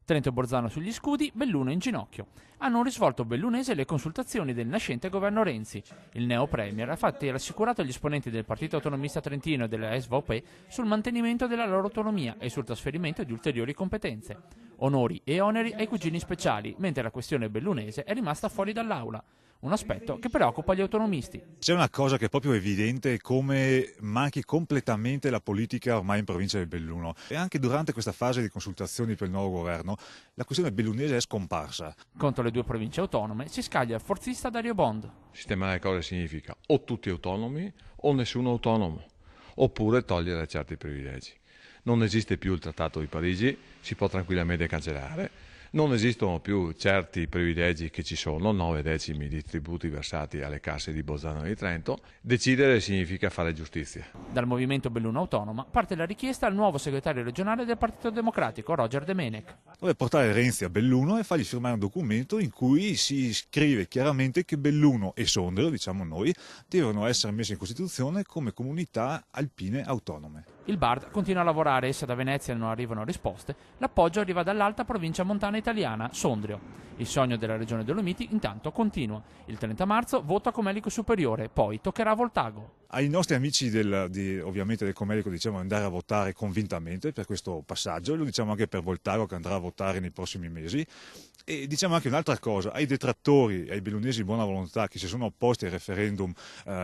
Trento e Bolzano sugli scudi, Belluno in ginocchio. Hanno un risvolto bellunese le consultazioni del nascente governo Renzi. Il neo-premier ha infatti rassicurato gli esponenti del Partito Autonomista Trentino e della SVP sul mantenimento della loro autonomia e sul trasferimento di ulteriori competenze. Onori e oneri ai cugini speciali, mentre la questione bellunese è rimasta fuori dall'aula. Un aspetto che preoccupa gli autonomisti. C'è una cosa che è proprio evidente, come manchi completamente la politica ormai in provincia del Belluno. E anche durante questa fase di consultazioni per il nuovo governo, la questione bellunese è scomparsa. Contro le due province autonome si scaglia il forzista Dario Bond. Sistemare le cose significa o tutti autonomi o nessuno autonomo, oppure togliere certi privilegi. Non esiste più il Trattato di Parigi, si può tranquillamente cancellare. Non esistono più certi privilegi che ci sono, 9 decimi di tributi versati alle casse di Bolzano e di Trento. Decidere significa fare giustizia. Dal movimento Belluno Autonoma parte la richiesta al nuovo segretario regionale del Partito Democratico, Roger De Menec. Dove portare Renzi a Belluno e fargli firmare un documento in cui si scrive chiaramente che Belluno e Sondrio, diciamo noi, devono essere messi in Costituzione come comunità alpine autonome. Il BARD continua a lavorare e se da Venezia non arrivano risposte, l'appoggio arriva dall'alta provincia montana italiana, Sondrio. Il sogno della regione Dolomiti intanto continua. Il 30 marzo vota Comelico Superiore, poi toccherà a Voltago. Ai nostri amici ovviamente del Comelico diciamo di andare a votare convintamente per questo passaggio, e lo diciamo anche per Voltago che andrà a votare nei prossimi mesi. E diciamo anche un'altra cosa, ai detrattori, ai bellunesi di buona volontà che si sono opposti al referendum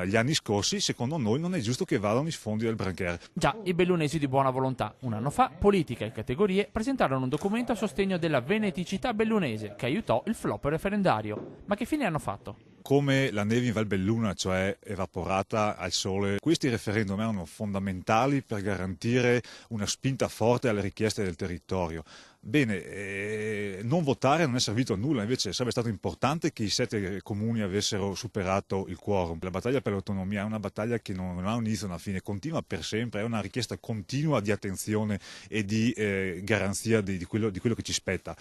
gli anni scorsi, secondo noi non è giusto che vadano i sfondi del Brancher. Già, i bellunesi di buona volontà, un anno fa, politica e categorie presentarono un documento a sostegno della veneticità bellunese che aiutò il flop referendario. Ma che fine hanno fatto? Come la neve in Val Belluna, cioè evaporata al sole, questi referendum erano fondamentali per garantire una spinta forte alle richieste del territorio. Bene, non votare non è servito a nulla, invece sarebbe stato importante che i 7 comuni avessero superato il quorum. La battaglia per l'autonomia è una battaglia che non ha un inizio e una fine, continua per sempre, è una richiesta continua di attenzione e di garanzia di quello che ci spetta.